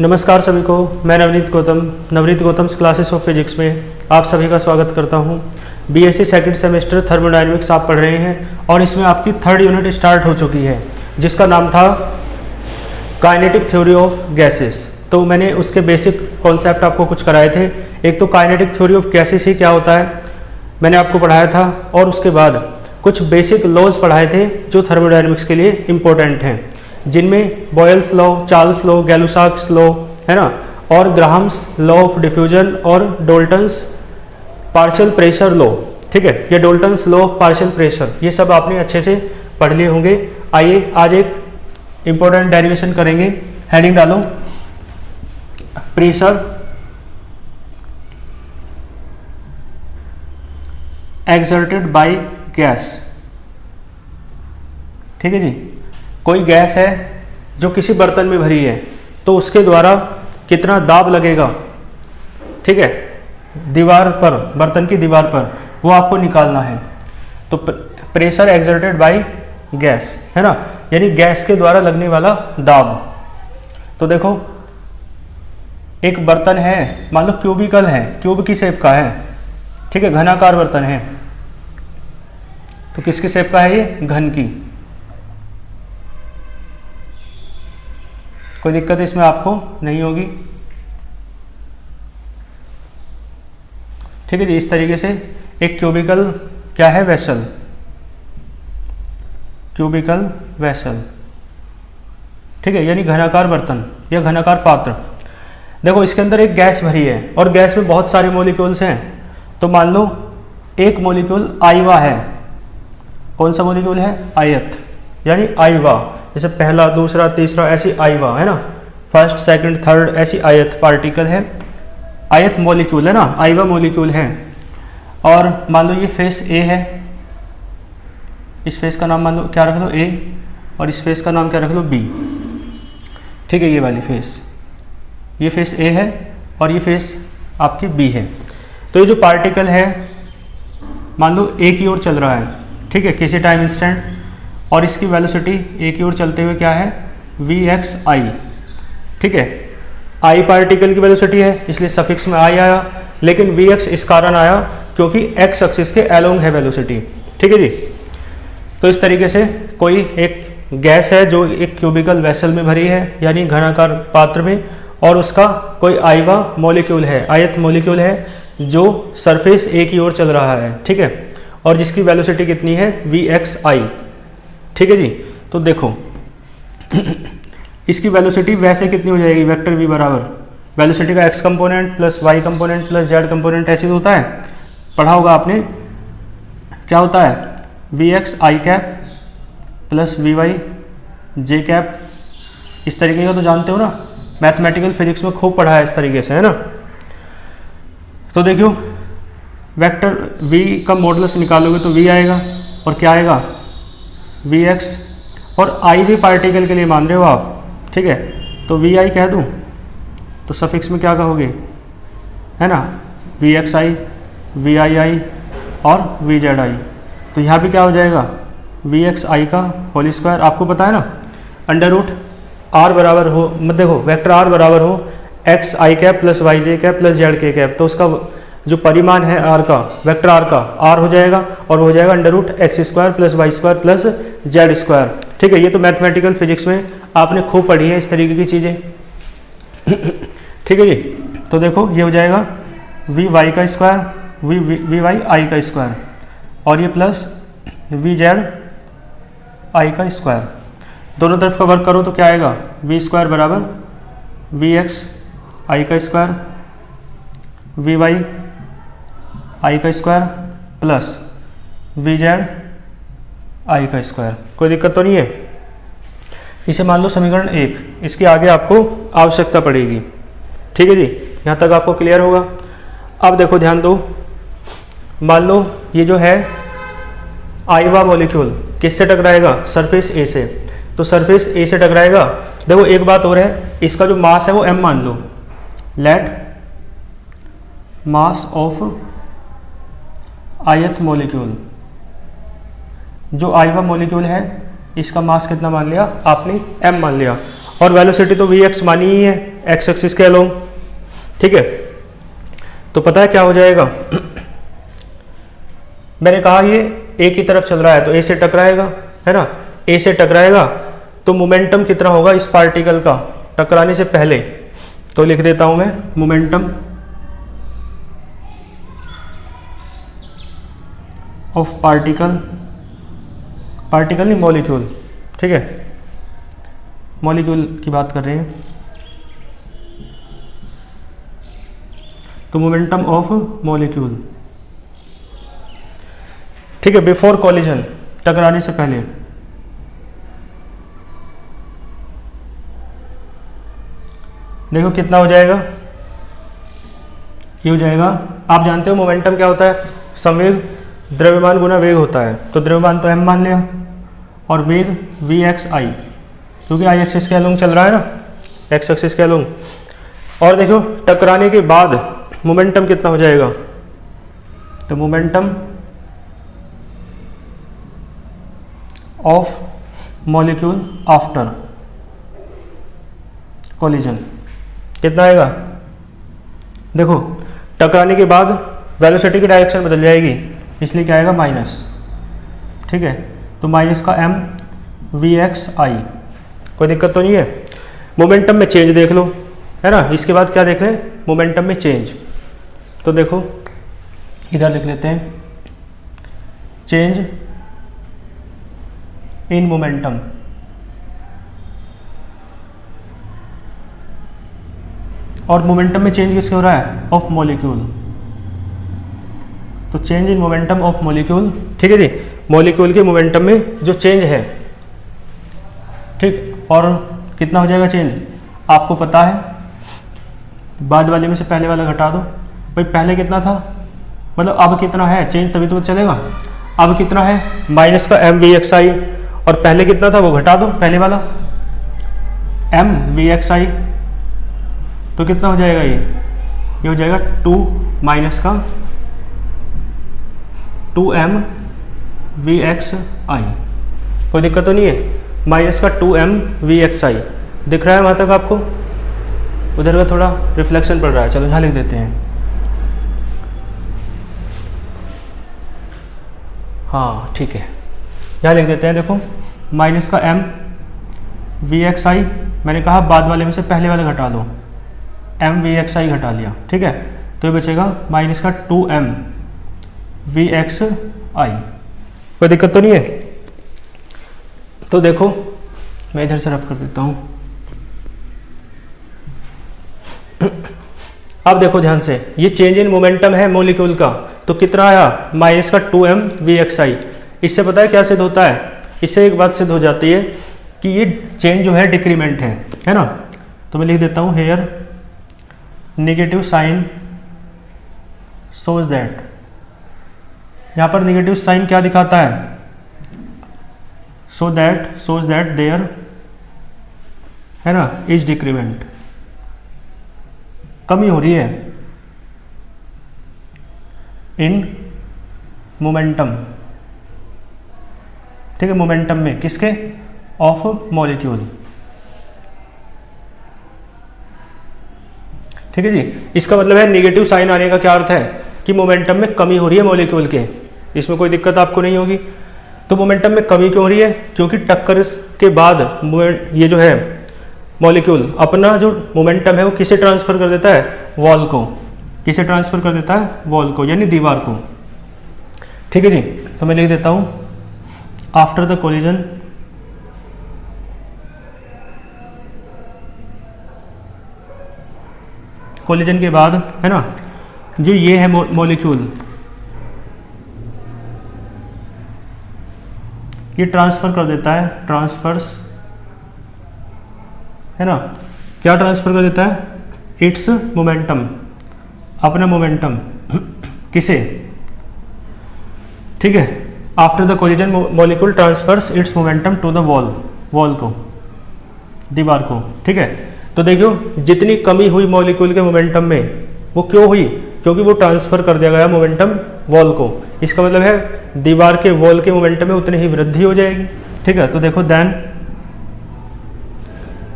नमस्कार सभी को, मैं Navneet Gautam classes of physics में आप सभी का स्वागत करता हूं। बीएससी सेकंड सेमेस्टर थर्मोडायनेमिक्स आप पढ़ रहे हैं और इसमें आपकी थर्ड यूनिट स्टार्ट हो चुकी है जिसका नाम था काइनेटिक थ्योरी ऑफ गैसेस। तो मैंने उसके बेसिक कॉन्सेप्ट आपको कुछ कराए थे। एक तो काइनेटिक थ्योरी ऑफ गैसेस ही क्या होता है मैंने आपको पढ़ाया था, और उसके बाद कुछ बेसिक लॉज पढ़ाए थे जो थर्मोडायनेमिक्स के लिए इम्पोर्टेंट हैं, जिनमें Boyle's law, Charles law, Gay Lussac's law है ना, और ग्राहम्स लॉ ऑफ डिफ्यूजन और डोल्टन्स पार्शियल प्रेशर लॉ। ठीक है, ये डोल्टन्स लॉ ऑफ पार्शियल प्रेशर ये सब आपने अच्छे से पढ़ लिए होंगे। आइए आज एक इम्पोर्टेंट डेरिवेशन करेंगे। हेडिंग डालो, प्रेशर एक्सर्टेड बाय गैस। ठीक है जी, कोई गैस है जो किसी बर्तन में भरी है तो उसके द्वारा कितना दाब लगेगा, ठीक है, दीवार पर, बर्तन की दीवार पर, वो आपको निकालना है। तो प्रेशर एक्सर्टेड बाय गैस है ना, यानी गैस के द्वारा लगने वाला दाब। तो देखो एक बर्तन है, मान लो क्यूबिकल है, क्यूब की शेप का है, ठीक है, घनाकार बर्तन है। तो किसकी शेप का है ये? घन की। कोई दिक्कत इसमें आपको नहीं होगी। ठीक है जी, इस तरीके से एक क्यूबिकल क्या है? Vessel, cubical vessel. ठीक है, यानी घनाकार बर्तन या घनाकार पात्र। देखो इसके अंदर एक गैस भरी है और गैस में बहुत सारे मॉलिक्यूल्स हैं। तो मान लो एक मॉलिक्यूल आईवा है। कौन सा मॉलिक्यूल है? आयत, यानी आईवा। जैसे पहला, दूसरा, तीसरा, ऐसी आईवा है ना, फर्स्ट, सेकंड, थर्ड, ऐसी आयत पार्टिकल है, आयत मॉलिक्यूल है ना, आईवा मॉलिक्यूल है। और मान लो ये फेस ए है, इस फेस का नाम मान लो क्या रख लो? ए, और इस फेस का नाम क्या रख लो? बी। ठीक है, ये वाली फेस, ये फेस ए है और ये फेस आपकी बी है। तो ये जो पार्टिकल है मान लो ए की ओर चल रहा है, ठीक है, किसी टाइम इंस्टेंट, और इसकी वेलोसिटी ए की ओर चलते हुए क्या है? vxi। ठीक है, आई पार्टिकल की वेलोसिटी है इसलिए सफिक्स में आई आया, लेकिन vx इस कारण आया क्योंकि x एक्सिस के अलोंग है वेलोसिटी। ठीक है जी। तो इस तरीके से कोई एक गैस है जो एक क्यूबिकल वेसल में भरी है, यानी घनाकार पात्र में, और उसका कोई आईवा मॉलिक्यूल है, आयत मॉलिक्यूल है जो सरफेस ए की ओर चल रहा है। ठीक है, और जिसकी वेलोसिटी कितनी है? vxi। ठीक है जी। तो देखो इसकी वेलोसिटी वैसे कितनी हो जाएगी? वेक्टर v बराबर वेलोसिटी का x component plus y component plus z component, ऐसे तो होता है, पढ़ा होगा आपने। क्या होता है? vxi cap plus vy j cap. इस तरीके का तो जानते हो ना, मैथमेटिकल फिजिक्स में खूब पढ़ा है इस तरीके से, है ना। तो देखियो वेक्टर v का मॉडुलस निकालोगे तो v आएगा, और क्या आएगा? vx, और i भी पार्टिकल के लिए मान रहे हो आप, ठीक है, तो vi कह दूँ तो सफिक्स में क्या कहोगे? है ना, vxi, viii और vzi। तो यहाँ भी क्या हो जाएगा? vxi का होल स्क्वायर। आपको पता है ना, अंडर रूट r बराबर हो, मत देखो, वेक्टर r बराबर हो एक्स आई कैप प्लस वाई जे कैप प्लस जेड के कैप, तो उसका जो परिमाण है r का, वेक्टर r का, r हो जाएगा, और वो हो जाएगा under root X square plus Y square plus Z square. ठीक है, ये तो मैथमेटिकल फिजिक्स में आपने खूब पढ़ी है इस तरीके की चीज़ें। ठीक है जी। तो देखो ये हो जाएगा वी वाई का स्क्वायर, वी वाई आई का स्क्वायर, और ये प्लस वी जेड आई का स्क्वायर। दोनों तरफ का वर्क करो तो क्या आएगा? वी स्क्वायर बराबर वी एक्स आई का स्क्वायर, वी वाई आई का square plus V Z I का स्क्वायर। कोई दिक्कत तो नहीं है? इसे मान लो समीकरण 1, इसके आगे आपको आवश्यकता पड़ेगी। ठीक है जी, यहाँ तक आपको क्लियर होगा। अब देखो ध्यान दो, मान लो ये जो है आईवा मॉलिक्यूल किससे टकराएगा? सरफेस ए से। तो सरफेस ए से टकराएगा। देखो एक बात और है, इसका जो मास है वो m मान लो। लेट मास ऑफ आयत मॉलिक्यूल, जो आईवा मॉलिक्यूल है इसका मास कितना मान लिया आपने? m मान लिया, और वेलोसिटी तो vx मानी ही है, एक्स एक्सिस के अलोंग, ठीक है। तो पता है क्या हो जाएगा, मैंने कहा ये ए की तरफ चल रहा है तो ए से टकराएगा, है ना, ए से टकराएगा तो मोमेंटम कितना होगा इस पार्टिकल का टकराने से पहले, तो लिख देता हूं मैं मोमेंटम ऑफ पार्टिकल, पार्टिकल नहीं मॉलिक्यूल, ठीक है, मॉलिक्यूल की बात कर रहे हैं, तो मोमेंटम ऑफ मॉलिक्यूल, ठीक है, बिफोर कॉलिजन, टकराने से पहले। देखो कितना हो जाएगा, ये हो जाएगा, आप जानते हो मोमेंटम क्या होता है, संवेग द्रव्यमान गुना वेग होता है, तो द्रव्यमान तो m मान लिया और वेग vxi, क्योंकि आई एक्सिस के अलोंग चल रहा है ना, एक्स एक्सिस के अलोंग। और देखो टकराने के बाद मोमेंटम कितना हो जाएगा, तो momentum of molecule after collision कितना आएगा, देखो टकराने के बाद वेलोसिटी की डायरेक्शन बदल जाएगी, इसलिए क्या आएगा माइनस, ठीक है, तो माइनस का m vxi, कोई दिक्कत तो नहीं है। मोमेंटम में चेंज देख लो, है ना, इसके बाद क्या देख लें, मोमेंटम में चेंज, तो देखो इधर लिख लेते हैं चेंज इन मोमेंटम, और मोमेंटम में चेंज किसके हो रहा है, ऑफ मॉलिक्यूल, तो change in momentum of molecule, ठीक है जी, मॉलिक्यूल के मोमेंटम में जो चेंज है, ठीक, और कितना हो जाएगा चेंज, आपको पता है, बाद वाले में से पहले वाला घटा दो, भाई पहले कितना था, मतलब अब कितना है चेंज, तभी तो चलेगा, अब कितना है माइनस का m vxi, और पहले कितना था वो घटा दो, पहले वाला m vxi, तो कितना हो जाएगा, ये हो जाएगा 2 माइनस का 2m vxi, कोई दिक्कत तो नहीं है, माइनस का 2m vxi दिख रहा है वहाँ तक आपको, उधर का थोड़ा रिफ्लेक्शन पड़ रहा है, चलो यहाँ लिख देते हैं, हाँ ठीक है, यहाँ लिख देते हैं, देखो माइनस का m vxi, मैंने कहा बाद वाले में से पहले वाले घटा दो, m vxi घटा लिया, ठीक है, तो ये बचेगा माइनस का 2m vxi, कोई दिक्कत तो नहीं है। तो देखो मैं इधर से रफ कर देता हूँ, अब देखो ध्यान से, ये चेंज इन मोमेंटम है मॉलिक्यूल का, तो कितना आया माइनस का 2m vxi, इससे पता है क्या सिद्ध होता है, इससे एक बात सिद्ध हो जाती है कि ये चेंज जो है डिक्रीमेंट है ना, तो मैं लिख देता हूँ here negative sign shows that, यहाँ पर नेगेटिव साइन क्या दिखाता है, शोज दैट देयर, है ना, इज डिक्रीमेंट, कमी हो रही है इन मोमेंटम, ठीक है, मोमेंटम में किसके, ऑफ मॉलिक्यूल, ठीक है जी, इसका मतलब है नेगेटिव साइन आने का क्या अर्थ है कि मोमेंटम में कमी हो रही है मॉलिक्यूल के, इसमें कोई दिक्कत आपको नहीं होगी। तो मोमेंटम में कमी क्यों हो रही है, क्योंकि टक्कर के बाद ये जो है मॉलिक्यूल अपना जो मोमेंटम है वो किसे ट्रांसफर कर देता है, वॉल को, किसे ट्रांसफर कर देता है, वॉल को, यानी दीवार को, ठीक है जी। तो मैं लिख देता हूं आफ्टर द कोलिजन कोलिजन के बाद, है ना, जो ये है मॉलिक्यूल, ये ट्रांसफर कर देता है, ट्रांसफर्स, है ना, क्या ट्रांसफर कर देता है, इट्स मोमेंटम, अपना मोमेंटम किसे, ठीक है, after the collision molecule transfers its momentum to the wall को, दीवार को, ठीक है। तो देखियो जितनी कमी हुई मॉलिक्यूल के मोमेंटम में वो क्यों हुई, क्योंकि वो ट्रांसफर कर दिया गया मोमेंटम वॉल को, इसका मतलब है दीवार के वॉल के मोमेंटम में उतनी ही वृद्धि हो जाएगी, ठीक है। तो देखो then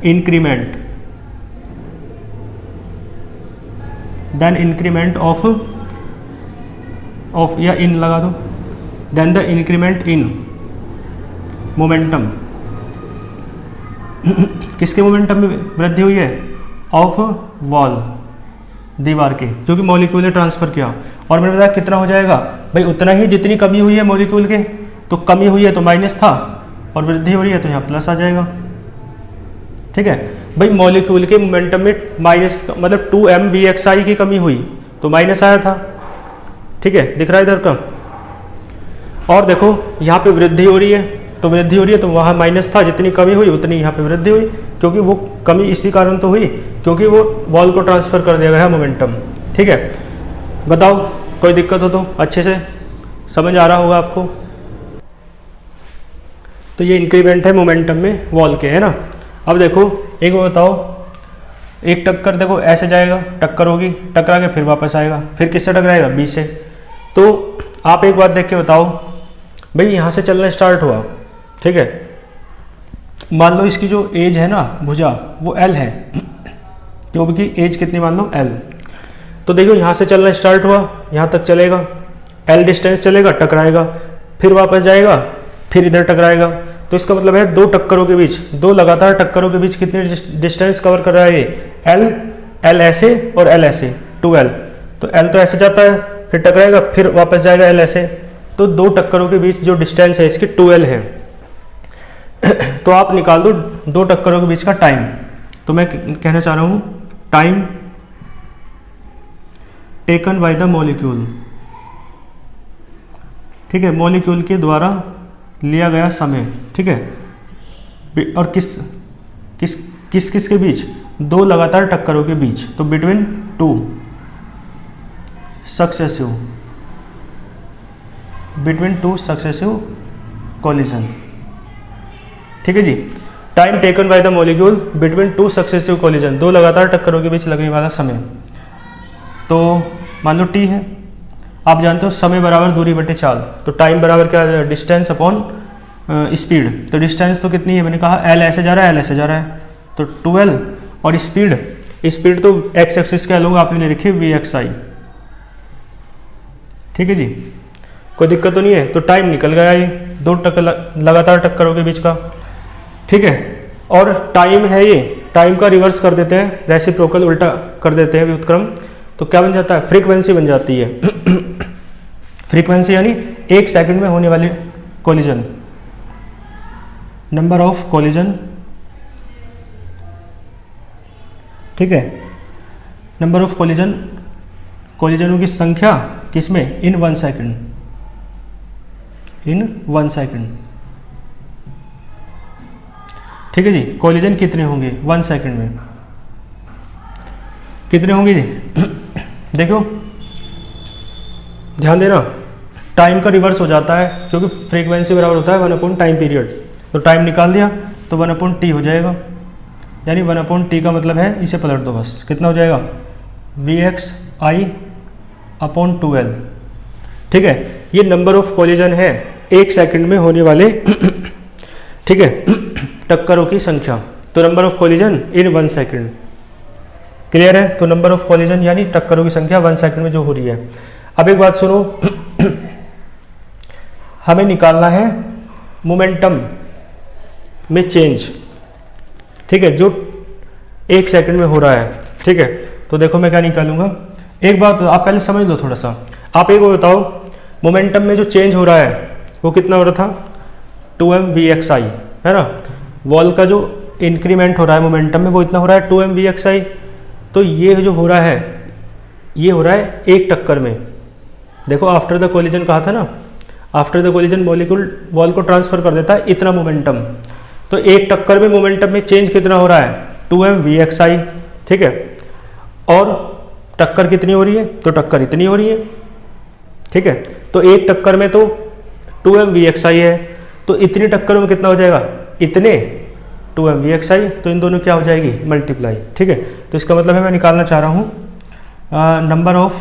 increment then increment of या इन लगा दो, then the increment in momentum, किसके मोमेंटम में वृद्धि हुई है? ऑफ वॉल, दीवार के, जो कि मॉलिक्यूल ने ट्रांसफर किया। और मैंने बताया कितना हो जाएगा भाई, उतना ही जितनी कमी हुई है मॉलिक्यूल के, तो कमी हुई है तो माइनस था और वृद्धि हो रही है तो यहाँ प्लस आ जाएगा। ठीक है भाई, मॉलिक्यूल के मोमेंटम में माइनस मतलब 2mvxi की कमी हुई तो माइनस आया था। ठीक है, दिख रहा है इधर का। और देखो यहाँ पे वृद्धि हो रही है, तो वृद्धि हो रही है तो वहाँ माइनस था, जितनी कमी हुई उतनी यहाँ पे वृद्धि हुई, क्योंकि वो कमी इसी कारण तो हुई क्योंकि वो वॉल को ट्रांसफर कर दिया गया है मोमेंटम। ठीक है, बताओ कोई दिक्कत हो तो, अच्छे से समझ आ रहा होगा आपको। तो ये इंक्रीमेंट है मोमेंटम में वॉल के, है ना। अब देखो एक बार बताओ, एक टक्कर देखो ऐसे जाएगा, टक्कर होगी, टकरा के फिर वापस आएगा, फिर किससे टकराएगा? बी से। तो आप एक बात देख के बताओ भाई, यहाँ से चलना स्टार्ट हुआ, ठीक है, मान लो इसकी जो एज है ना भुजा वो एल है, क्योंकि एज कितनी मान लो एल। तो देखो यहाँ से चलना स्टार्ट हुआ, यहाँ तक चलेगा, एल डिस्टेंस चलेगा, टकराएगा, फिर वापस जाएगा, फिर इधर टकराएगा। तो इसका मतलब है दो टक्करों के बीच, दो लगातार टक्करों के बीच कितनी डिस्टेंस कवर कर रहा है ये? एल ऐसे और एल ऐसे, 2l। तो एल तो ऐसे जाता है, फिर टकराएगा, फिर वापस जाएगा एल ऐसे। तो दो टक्करों के बीच जो डिस्टेंस है इसकी 2l है। तो आप निकाल दो दो टक्करों के बीच का टाइम। तो मैं कहना चाह रहा हूं time taken by the molecule. ठीक है, मॉलिक्यूल के द्वारा लिया गया समय। ठीक है, और किस के बीच? दो लगातार टक्करों के बीच, तो बिटवीन टू सक्सेसिव कोलिजन। ठीक है जी, time taken by the molecule between two successive collision, दो लगातार टक्करों के बीच लगने वाला समय। तो मान लो टी है, आप जानते हो समय बराबर दूरी बटे चाल, तो टाइम बराबर क्या? Distance upon speed. तो डिस्टेंस तो कितनी है? मैंने कहा एल ऐसे जा रहा है, एल ऐसे जा रहा है, तो 2l। और स्पीड तो एक्स एक्सिस के लूँगा, आपने ले रखी है vxi। ठीक है जी, कोई दिक्कत तो नहीं है। तो टाइम निकल गया ये दो लगातार टक्करों के बीच का। ठीक है, और टाइम है ये, टाइम का रिवर्स कर देते हैं, रेसिप्रोकल उल्टा कर देते हैं व्युत्क्रम, तो क्या बन जाता है? फ्रीक्वेंसी बन जाती है। फ्रीक्वेंसी यानी एक सेकंड में होने वाली कोलिजन, नंबर ऑफ कोलिजन। ठीक है, नंबर ऑफ कोलिजनों की संख्या किसमें? इन 1 सेकंड, इन 1 सेकंड। ठीक है जी, कोलिजन कितने होंगे 1 सेकंड में? कितने होंगे जी? देखो ध्यान देना, टाइम का रिवर्स हो जाता है क्योंकि फ्रीक्वेंसी बराबर होता है 1 टाइम पीरियड। तो टाइम निकाल दिया तो 1/t हो जाएगा, यानी 1/t का मतलब है, इसे पलट दो बस, कितना हो जाएगा? vxi/2l। ठीक है, ये नंबर ऑफ कोलिजन है एक सेकंड में होने वाले ठीक है टक्करों की संख्या। तो number of collision in 1 second. Clear है? तो नंबर ऑफ कोलिजन यानी टक्करों की संख्या 1 सेकंड में जो हो रही है। अब एक बात सुनो, हमें निकालना है मोमेंटम में चेंज। ठीक है, जो 1 सेकंड में हो रहा है। ठीक है, तो देखो मैं क्या निकालूंगा, एक बात आप पहले समझ लो थोड़ा सा। आप एक बार बताओ, मोमेंटम में जो चेंज हो रहा है वो कितना हो रहा था? 2mvxi, है ना। वॉल का जो इंक्रीमेंट हो रहा है मोमेंटम में वो इतना हो रहा है 2mvxi। तो ये जो हो रहा है ये हो रहा है एक टक्कर में। देखो आफ्टर द कोलिजन कहा था ना, after the collision molecule wall को ट्रांसफर कर देता है इतना मोमेंटम। तो एक टक्कर में मोमेंटम में चेंज कितना हो रहा है? 2mvxi। ठीक है, और टक्कर कितनी हो रही है? तो टक्कर इतनी हो रही है। ठीक है, तो एक टक्कर में तो 2mvxi है, तो इतनी टक्करों में कितना हो जाएगा? इतने 2mvxi। तो इन दोनों क्या हो जाएगी? मल्टीप्लाई। ठीक है, तो इसका मतलब है मैं निकालना चाह रहा हूँ नंबर ऑफ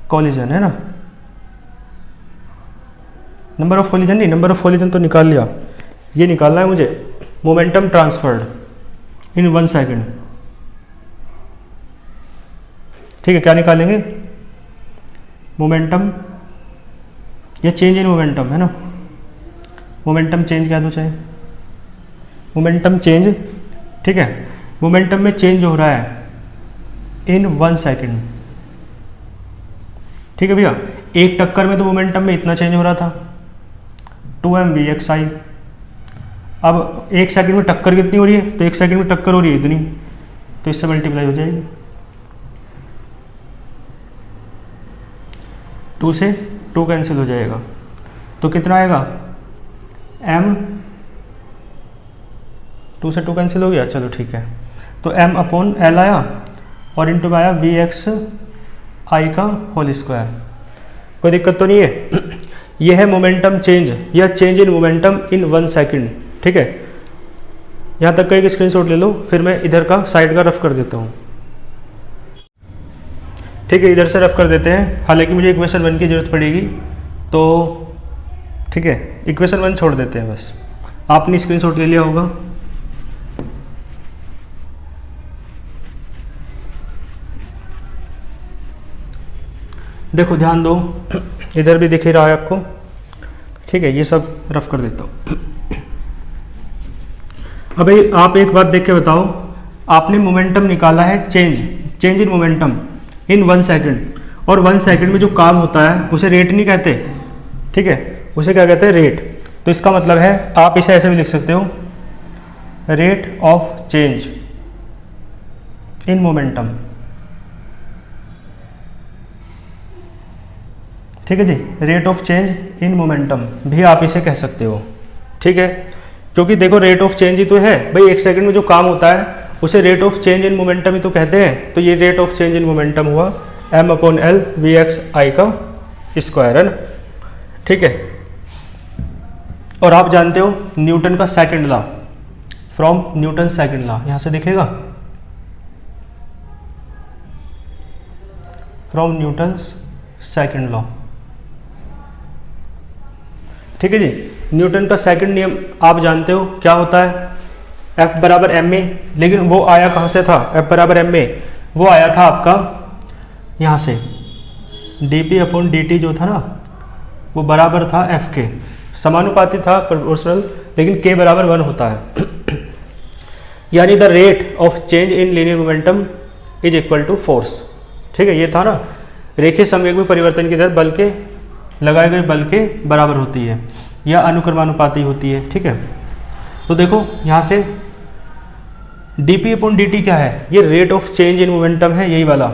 कोलिजन, है ना। नंबर ऑफ कोलिजन नहीं, नंबर ऑफ कोलिजन तो निकाल लिया, ये निकालना है मुझे मोमेंटम ट्रांसफर्ड इन 1 सेकंड। ठीक है, क्या निकालेंगे, मोमेंटम या चेंज इन मोमेंटम है ना, मोमेंटम चेंज कह दो चाहे, मोमेंटम चेंज, ठीक है। मोमेंटम में चेंज हो रहा है इन 1 सेकेंड, ठीक है भैया। एक टक्कर में तो मोमेंटम में इतना चेंज हो रहा था 2mvxi। अब 1 सेकंड में टक्कर कितनी हो रही है, तो 1 सेकंड में टक्कर हो रही है इतनी, तो इससे मल्टीप्लाई हो जाएगी, 2 से 2 कैंसिल हो जाएगा, तो कितना आएगा m, 2 से 2 कैंसिल हो गया, चलो ठीक है। तो m अपॉन l आया और इंटू आया vxi का होल स्क्वायर, कोई दिक्कत तो नहीं है। यह है मोमेंटम चेंज या change in momentum in 1 second, ठीक है। यहाँ तक का एक स्क्रीनशॉट ले लो, फिर मैं इधर का साइड का रफ कर देता हूँ, ठीक है। इधर से रफ कर देते हैं, हालांकि मुझे इक्वेशन 1 की जरूरत पड़ेगी, तो ठीक है इक्वेशन 1 छोड़ देते हैं बस। आपने स्क्रीनशॉट ले लिया होगा, देखो ध्यान दो, इधर भी दिख ही रहा है आपको, ठीक है। ये सब रफ कर देता हूँ। अभी आप एक बात देख के बताओ, आपने मोमेंटम निकाला है change in momentum in 1 second, और 1 सेकंड में जो काम होता है उसे रेट नहीं कहते, ठीक है, उसे क्या कहते हैं, रेट। तो इसका मतलब है आप इसे ऐसे भी लिख सकते हो, rate of change in momentum, ठीक है जी। Rate of change in momentum भी आप इसे कह सकते हो, ठीक है। क्योंकि देखो रेट ऑफ चेंज ही तो है भाई, 1 सेकंड में जो काम होता है उसे rate of change in momentum ही तो कहते हैं। तो ये rate of change in momentum हुआ m अपॉन l vxi का स्क्वायर, है ना, ठीक है। और आप जानते हो न्यूटन का second law, from Newton second law, यहां से दिखेगा, फ्रॉम न्यूटन सेकंड लॉ, ठीक है जी। न्यूटन का सेकंड नियम आप जानते हो क्या होता है, F बराबर एम ए, लेकिन वो आया कहाँ से था, F बराबर एम ए, वो आया था आपका यहाँ से, dp अपॉन dt जो था ना, वो बराबर था F के, समानुपाती था, प्रोपोर्शनल, लेकिन k बराबर 1 होता है। यानी the rate of change in linear momentum is equal to force, ठीक है। ये था ना, रेखीय संवेग में परिवर्तन की दर बल के लगाए गए बल के बराबर होती है या अनुक्रमानुपाती होती है, ठीक है। तो देखो यहाँ से dp अपॉन dt क्या है, ये rate of change in momentum है, यही वाला।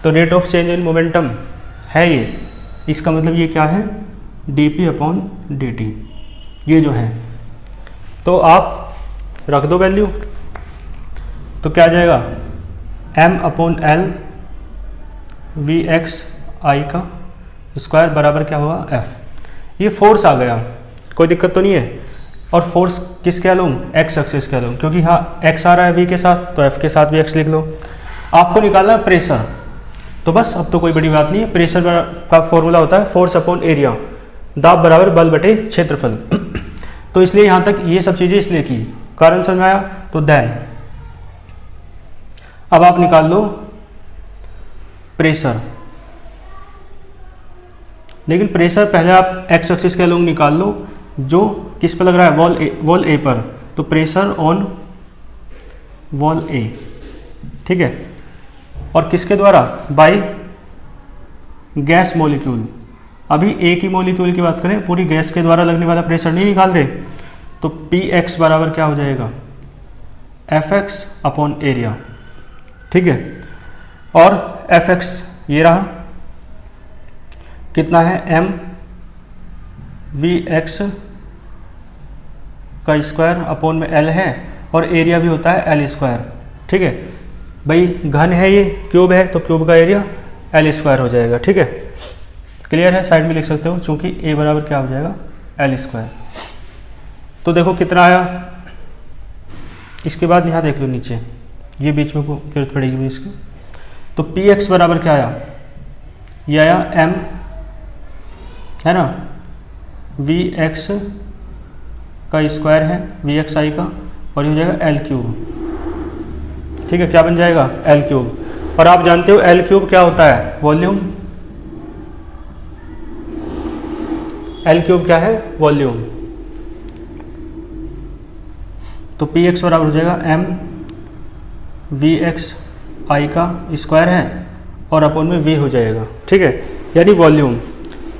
तो rate of change in momentum है ये, इसका मतलब ये क्या है, dp अपॉन dt, ये जो है। तो आप रख दो वैल्यू, तो क्या आ जाएगा, m अपॉन l vxi का स्क्वायर बराबर क्या होगा, f। ये फोर्स आ गया, कोई दिक्कत तो नहीं है। और फोर्स किस क्या लूँ, x एक्सिस क्या लूँ, क्योंकि हाँ x आ रहा है v के साथ, तो f के साथ भी x लिख लो। आपको निकालना है प्रेशर, तो बस अब तो कोई बड़ी बात नहीं है। प्रेशर का फॉर्मूला होता है फोर्स अपॉन एरिया, दाब बराबर बल बटे क्षेत्रफल। तो इसलिए यहाँ तक ये सब चीज़ें इसलिए की, कारण समझ में आया। तो देन अब आप निकाल लो प्रेशर, लेकिन प्रेशर पहले आप एक्स एक्सिस के लोग निकाल लो, जो किस पर लग रहा है, वॉल ए पर। तो प्रेशर ऑन वॉल ए, ठीक है। और किसके द्वारा, बाय गैस मॉलिक्यूल। अभी ए की मॉलिक्यूल की बात करें, पूरी गैस के द्वारा लगने वाला प्रेशर नहीं निकाल रहे। तो पी एक्स बराबर क्या हो जाएगा, एफ एक्स अपॉन एरिया, ठीक है। और एफ एक्स ये रहा, कितना है, एम वी एक्स का स्क्वायर अपॉन में एल है, और एरिया भी होता है एल स्क्वायर, ठीक है भाई। घन है ये, क्यूब है, तो क्यूब का एरिया एल स्क्वायर हो जाएगा, ठीक है। क्लियर है, साइड में लिख सकते हो, चूंकि ए बराबर क्या हो जाएगा, एल स्क्वायर। तो देखो कितना आया। इसके बाद यहाँ देख लो नीचे, ये बीच में जरूरत पड़ेगी भी इसकी। तो पी एक्स बराबर क्या आया, ये आया एम, है ना, वी एक्स का स्क्वायर है, वी एक्स आई का, और ये हो जाएगा एल क्यूब, ठीक है। क्या बन जाएगा, एल क्यूब। और आप जानते हो एल क्यूब क्या होता है, वॉल्यूम। एल क्यूब क्या है, वॉल्यूम। तो पी एक्स बराबर हो जाएगा एम वी एक्स आई का स्क्वायर है और अपॉन में वी हो जाएगा, ठीक है, यानी वॉल्यूम।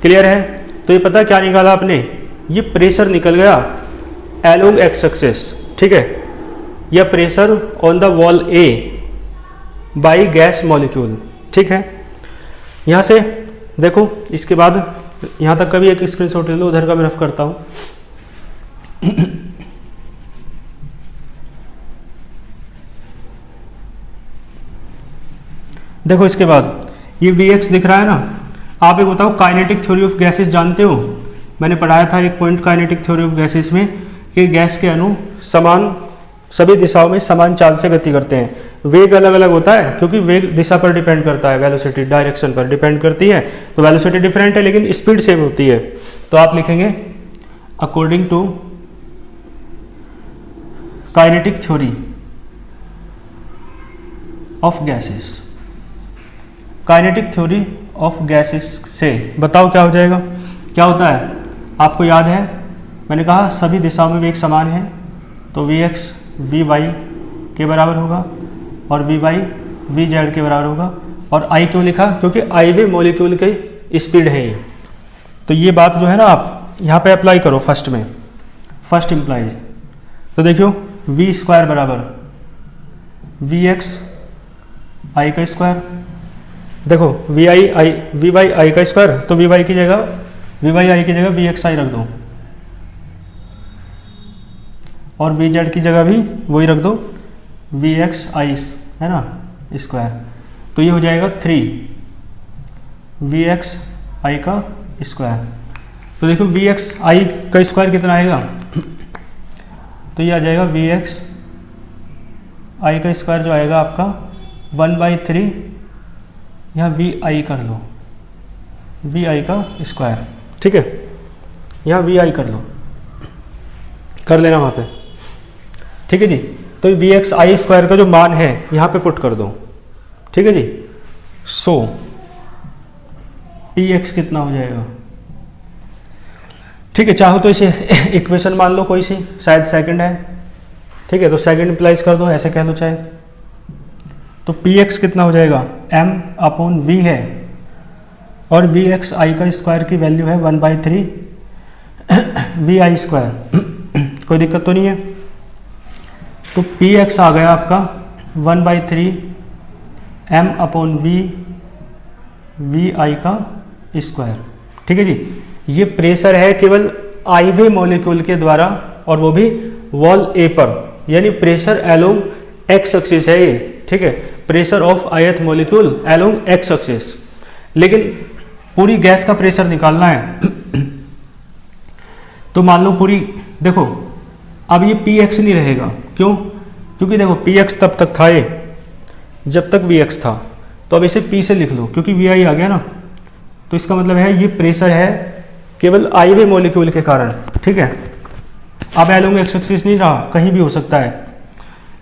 क्लियर है। तो ये पता क्या निकाला आपने, ये प्रेशर निकल गया एलोंग एक्स एक्सिस, ठीक है, या pressure on the wall A by gas molecule, ठीक है। यहाँ से देखो, इसके बाद यहाँ तक का भी एक स्क्रीनशॉट ले लो, उधर का मैं रफ करता हूँ। देखो इसके बाद ये Vx दिख रहा है ना। आप एक बताओ, काइनेटिक थ्योरी ऑफ गैसेस जानते हो? मैंने पढ़ाया था एक point kinetic theory of gases में कि गैस के अणु समान सभी दिशाओं में समान चाल से गति करते हैं। वेग अलग अलग होता है क्योंकि वेग दिशा पर डिपेंड करता है, वेलोसिटी डायरेक्शन पर डिपेंड करती है। तो वेलोसिटी डिफरेंट है लेकिन स्पीड सेम होती है। तो आप लिखेंगे according to kinetic theory of gases, kinetic theory of gases से बताओ क्या हो जाएगा, क्या होता है। आपको याद है मैंने कहा सभी दिशाओं में वेग समान है, तो वी एक्स वी वाई के बराबर होगा और वी वाई वी जेड के बराबर होगा। और आई क्यों लिखा, क्योंकि आई वे मॉलिक्यूल की स्पीड है ये। तो ये बात जो है ना आप यहाँ पे अप्लाई करो फर्स्ट में, फर्स्ट इम्प्लाइज। तो देखियो वी स्क्वायर बराबर वी एक्स आई का स्क्वायर, देखो V I I V Y I का स्क्वायर, तो वी वाई की जगह वी वाई आई की जगह वी एक्स आई रख दो और वी जेड की जगह भी वही रख दो वी एक्स आई, है ना, स्क्वायर। तो ये हो जाएगा 3 वी एक्स आई का स्क्वायर। तो देखो वी एक्स आई का स्क्वायर कितना आएगा, तो ये आ जाएगा वी एक्स आई का स्क्वायर जो आएगा आपका 1/3, यहाँ वी आई कर लो, वी आई का स्क्वायर, ठीक है, यहाँ वी आई कर लो, कर लेना वहाँ पे, ठीक है जी। तो वी एक्स आई स्क्वायर का जो मान है यहाँ पे पुट कर दो, ठीक है जी। सो पी एक्स कितना हो जाएगा, ठीक है, चाहो तो इसे इक्वेशन मान लो कोई सी, शायद सेकंड है, ठीक है, तो सेकंड इम्प्लाइज कर दो, ऐसे कह लो चाहे। तो पी एक्स कितना हो जाएगा, एम अपॉन वी है और वी एक्स आई का स्क्वायर की वैल्यू है 1/3 वी आई स्क्वायर, कोई दिक्कत तो नहीं है। तो पी एक्स आ गया आपका 1/3 एम अपॉन वी आई का स्क्वायर, ठीक है जी। ये प्रेशर है केवल आई वे मॉलिक्यूल के द्वारा और वो भी वॉल ए पर, यानी प्रेशर एलोंग एक्स एक्सिस है ये, ठीक है, pressure of ith molecule along x axis. लेकिन पूरी गैस का प्रेशर निकालना है तो मान लो पूरी, देखो अब ये पी एक्स नहीं रहेगा, क्यों, क्योंकि देखो पी एक्स तब तक था ये जब तक वी एक्स था, तो अब इसे पी से लिख लो क्योंकि वी आई आ गया ना। तो इसका मतलब है ये प्रेशर है केवल आई वे मॉलिक्यूल के कारण, ठीक है। अब एलोंग एक्स एक्सिस नहीं रहा, कहीं भी हो सकता है,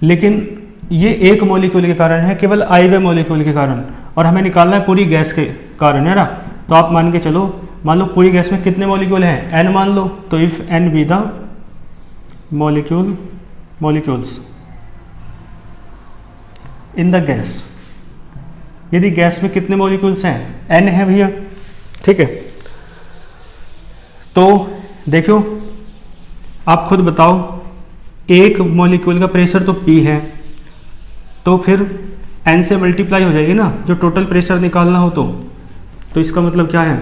लेकिन ये एक मॉलिक्यूल के कारण है, केवल आई वे मॉलिक्यूल के कारण, और हमें निकालना है पूरी गैस के कारण, है ना। तो आप मान के चलो, मान लो पूरी गैस में कितने मॉलिक्यूल हैं, एन मान लो, तो if N be the molecules in the gas, यदि गैस में कितने मॉलिक्यूल्स हैं, एन है भैया, ठीक है। तो देखो आप खुद बताओ, एक मॉलिक्यूल का प्रेशर तो P है, तो फिर N से मल्टीप्लाई हो जाएगी ना, जो टोटल प्रेशर निकालना हो तो इसका मतलब क्या है,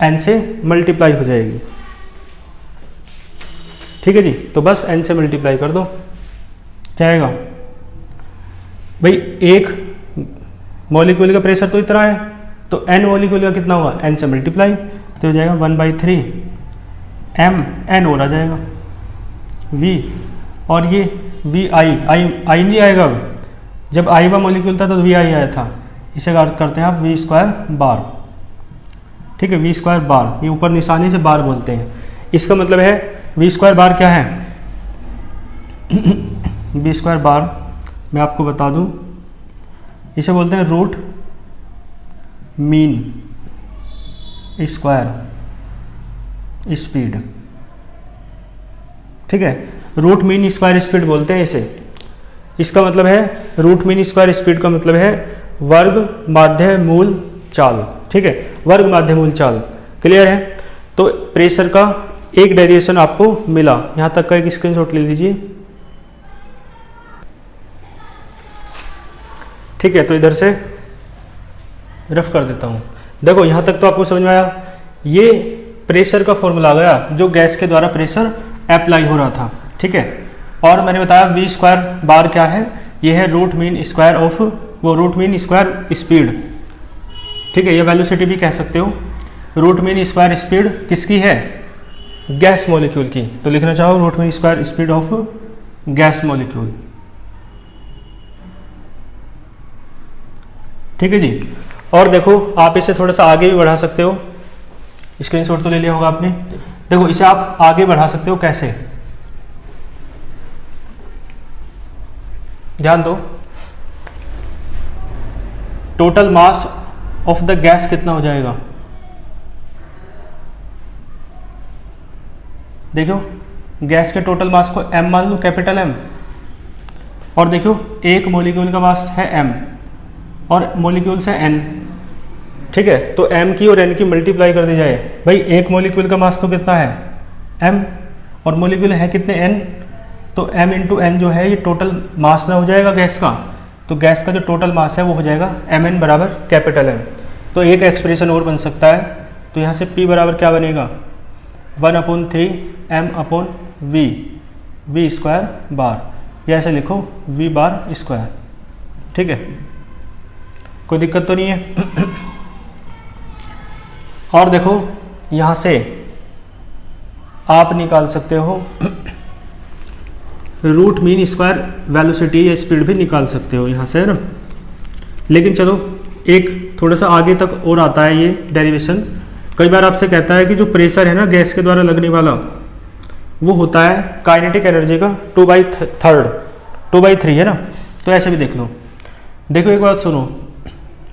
N से मल्टीप्लाई हो जाएगी, ठीक है जी। तो बस N से मल्टीप्लाई कर दो, क्या आएगा भाई, एक मॉलिक्यूल का प्रेशर तो इतना है, तो N मॉलिक्यूल का कितना होगा, N से मल्टीप्लाई, तो हो जाएगा 1/3 M N और आ जाएगा V, और ये वी आई नहीं आएगा, अब जब आई वा मॉलिक्यूल था तो वी आई आया था, इसे करते हैं आप वी स्क्वायर बार, ठीक है, वी स्क्वायर बार, ये ऊपर निशानी से बार बोलते हैं। इसका मतलब है वी स्क्वायर बार क्या है, वी स्क्वायर बार मैं आपको बता दूं, इसे बोलते हैं रूट मीन स्क्वायर स्पीड। ठीक है, रूट मीन स्क्वायर स्पीड बोलते हैं इसे। इसका मतलब है रूट मीन स्क्वायर स्पीड का मतलब है वर्ग माध्य मूल चाल। ठीक है, वर्ग माध्य मूल चाल। क्लियर है? तो प्रेशर का एक डेरिवेशन आपको मिला, यहां तक का एक स्क्रीनशॉट ले लीजिए। ठीक है, तो इधर से रफ कर देता हूं। देखो यहां तक तो आपको समझ में आया। ये प्रेशर का फॉर्मूला आ गया जो गैस के द्वारा प्रेशर अप्लाई हो रहा था। ठीक है, और मैंने बताया वी स्क्वायर बार क्या है, ये है रूट मीन स्क्वायर ऑफ वो रूट मीन स्क्वायर स्पीड। ठीक है, ये वेलोसिटी भी कह सकते हो। रूट मीन स्क्वायर स्पीड किसकी है? गैस मॉलिक्यूल की। तो लिखना चाहो root mean square speed of gas molecule. ठीक है जी। और देखो आप इसे थोड़ा सा आगे भी बढ़ा सकते हो। स्क्रीनशॉट तो ले लिया होगा आपने। देखो इसे आप आगे बढ़ा सकते हो, कैसे? ध्यान दो, total mass of the gas कितना हो जाएगा? देखो गैस के टोटल मास को m मान लो, कैपिटल M। और देखो एक मॉलिक्यूल का मास है m और मॉलिक्यूल से n। ठीक है, तो m की और n की मल्टीप्लाई कर दी जाए। भाई एक मॉलिक्यूल का मास तो कितना है? m, और मॉलिक्यूल है कितने? n। तो m इंटू n जो है ये टोटल मास ना हो जाएगा गैस का। तो गैस का जो टोटल मास है वो हो जाएगा mn बराबर कैपिटल M। तो एक एक्सप्रेशन और बन सकता है। तो यहाँ से P बराबर क्या बनेगा? 1/3 m/v, v स्क्वायर बार, या ऐसे लिखो v बार स्क्वायर। ठीक है, कोई दिक्कत तो नहीं है। और देखो यहाँ से आप निकाल सकते हो रूट मीन स्क्वायर वेलोसिटी या स्पीड भी निकाल सकते हो यहाँ से, है ना। लेकिन चलो एक थोड़ा सा आगे तक और आता है ये डेरिवेशन। कई बार आपसे कहता है कि जो प्रेशर है ना गैस के द्वारा लगने वाला, वो होता है काइनेटिक एनर्जी का 2/3 है ना। तो ऐसे भी देख लो। देखो एक बात सुनो,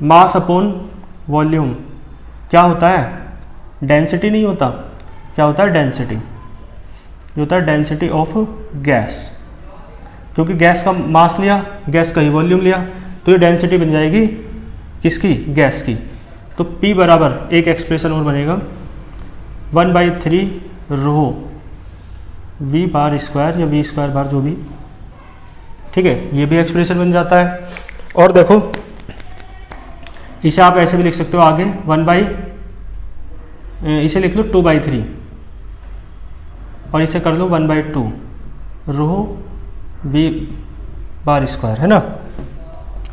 मास अपॉन वॉल्यूम क्या होता है? डेंसिटी नहीं होता। क्या होता है? डेंसिटी। जो होता है डेंसिटी ऑफ गैस, क्योंकि गैस का मास लिया, गैस का ही वॉल्यूम लिया, तो ये डेंसिटी बन जाएगी किसकी? गैस की। तो P बराबर एक एक्सप्रेशन और बनेगा 1/3 रो v बार स्क्वायर या v स्क्वायर बार, जो भी। ठीक है, ये भी एक्सप्रेशन बन जाता है। और देखो इसे आप ऐसे भी लिख सकते हो आगे इसे लिख लो 2/3 और इसे कर लो 1/2 रो v बार स्क्वायर, है ना।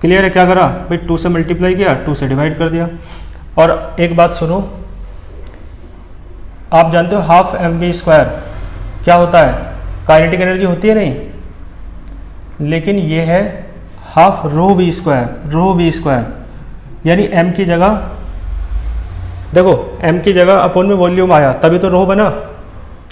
क्लियर है? क्या करा भाई? 2 से मल्टीप्लाई किया, 2 से डिवाइड कर दिया। और एक बात सुनो, आप जानते हो हाफ mv स्क्वायर क्या होता है? काइनेटिक एनर्जी होती है नहीं, लेकिन ये है हाफ रो v स्क्वायर, यानी m की जगह, देखो m की जगह अपॉन में वॉल्यूम आया तभी तो रो बना।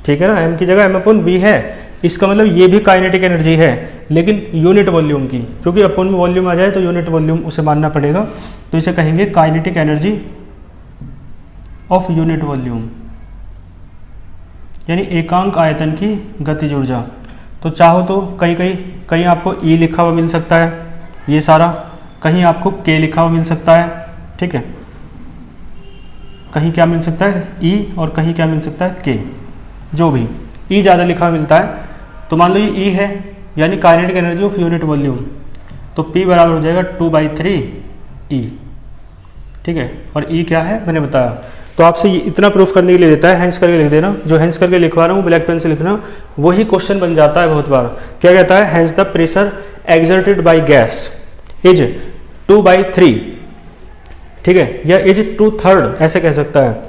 ठीक है ना, m की जगह m/v है। इसका मतलब ये भी काइनेटिक एनर्जी है, लेकिन यूनिट वॉल्यूम की, क्योंकि अपॉन में वॉल्यूम आ जाए तो यूनिट वॉल्यूम उसे मानना पड़ेगा। तो इसे कहेंगे kinetic energy of unit volume, यानी एकांक आयतन की गतिज ऊर्जा। तो चाहो तो कहीं आपको E लिखा हुआ मिल सकता है, ये सारा, कहीं आपको K लिखा हुआ मिल सकता है। ठीक है, कहीं क्या मिल सकता है? E, और कहीं क्या मिल सकता है? K। जो भी E ज़्यादा लिखा हुआ मिलता है, तो मान लो ये E है, यानी kinetic energy of unit volume. तो P बराबर हो जाएगा 2/3 E। ठीक है, और E क्या है मैंने बताया। तो आपसे इतना प्रूफ करने के लिए देता है, हैंस करके लिख देना। जो हैंस करके लिखवा रहा हूँ ब्लैक पेन से लिखना, वही क्वेश्चन बन जाता है बहुत बार। क्या कहता है? Hence the pressure exerted by gas is 2/3। ठीक है, या इज 2/3 ऐसे कह सकता है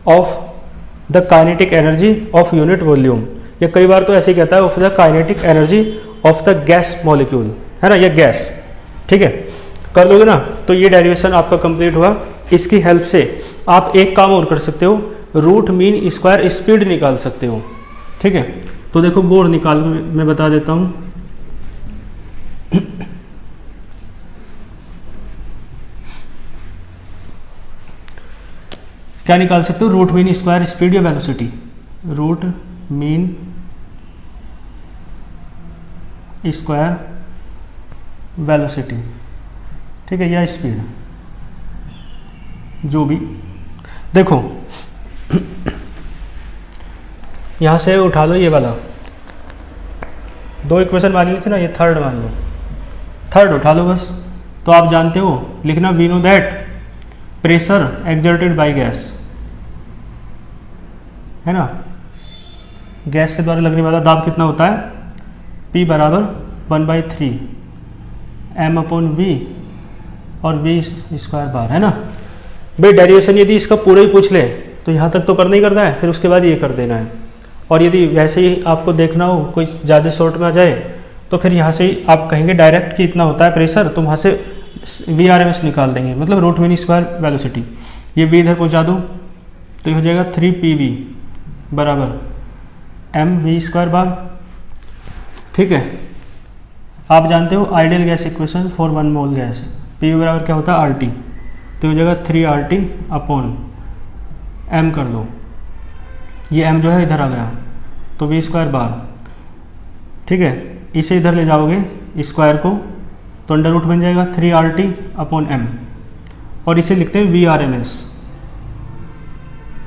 of the kinetic energy of unit volume, या कई बार तो ऐसे ही कहता है of the kinetic energy of the gas molecule, है ना, या गैस। ठीक है, कर लोगे ना। तो ये डेरिवेशन आपका कंप्लीट हुआ। इसकी हेल्प से आप एक काम और कर सकते हो, रूट मीन स्क्वायर स्पीड निकाल सकते हो। ठीक है, तो देखो बोर्ड निकाल मैं बता देता हूँ। क्या निकाल सकते हो, रूट मीन स्क्वायर स्पीड या velocity, root mean square velocity, ठीक है, या स्पीड, जो भी। देखो यहाँ से उठा लो ये वाला, दो इक्वेशन मान ली थी ना, ये थर्ड मान लो, थर्ड उठा लो बस। तो आप जानते हो लिखना, we know that pressure exerted by gas, है ना, गैस के द्वारा लगने वाला दाब कितना होता है, P बराबर 1/3 m/v और v स्क्वायर बार, है ना। भाई डेरिवेशन यदि इसका पूरा ही पूछ ले तो यहाँ तक तो करना ही करना है, फिर उसके बाद ये कर देना है। और यदि वैसे ही आपको देखना हो कोई ज़्यादा शॉर्ट में आ जाए तो फिर यहाँ से ही आप कहेंगे डायरेक्ट कि इतना होता है प्रेशर, तो वहाँ से VRMS निकाल देंगे, मतलब रूट मीन स्क्वायर वेलोसिटी। ये v इधर पहुँचा दो तो ये हो जाएगा 3PV बराबर mv स्क्वायर बार, ठीक है। आप जानते हो ideal gas equation for 1 mole gas, PV बराबर क्या होता है RT, तो हो जाएगा 3RT अपॉन m कर दो, ये m जो है इधर आ गया तो v स्क्वायर बार, ठीक है। इसे इधर ले जाओगे स्क्वायर को तो अंडर रूट बन जाएगा 3RT अपॉन m, और इसे लिखते हैं VRMS,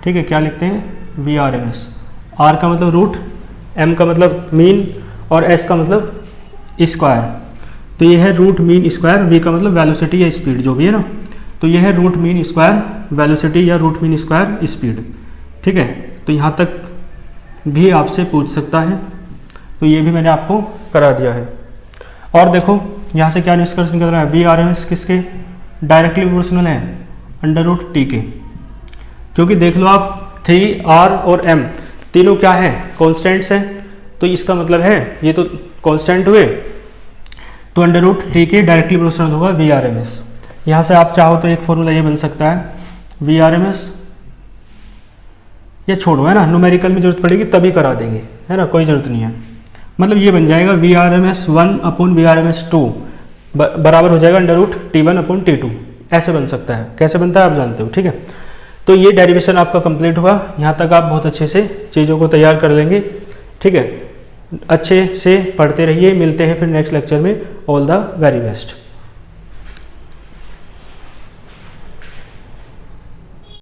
ठीक है। क्या लिखते हैं, VRMS। R का मतलब रूट, M का मतलब मीन और S का मतलब स्क्वायर, तो ये है रूट मीन स्क्वायर, V का मतलब वेलोसिटी या स्पीड, जो भी है ना। तो ये है रूट मीन स्क्वायर वेलोसिटी या रूट मीन स्क्वायर स्पीड, ठीक है। तो यहाँ तक भी आपसे पूछ सकता है, तो ये भी मैंने आपको करा दिया है। और देखो यहाँ से क्या निष्कर्ष निकल रहा है, VRMS किसके डायरेक्टली प्रोपोर्शनल है, अंडर रूट T के, क्योंकि देख लो आप 3R और M तीनों क्या है, कॉन्स्टेंट्स हैं, तो इसका मतलब है ये तो कांस्टेंट हुए, तो अंडर रूट T के डायरेक्टली प्रोपोर्शनल होगा VRMS। यहाँ से आप चाहो तो एक फॉर्मूला ये बन सकता है, VRMS, ये छोड़ो, है ना, न्यूमेरिकल में जरूरत पड़ेगी तभी करा देंगे, है ना, कोई ज़रूरत नहीं है। मतलब ये बन जाएगा VRMS 1 अपॉन VRMS 2 बराबर हो जाएगा under root T1 upon T2, ऐसे बन सकता है। कैसे बनता है आप जानते हो, ठीक है। तो ये डेरिवेशन आपका कंप्लीट हुआ, यहाँ तक आप बहुत अच्छे से चीज़ों को तैयार कर लेंगे, ठीक है। अच्छे से पढ़ते रहिए, मिलते हैं फिर नेक्स्ट लेक्चर में। All the very best.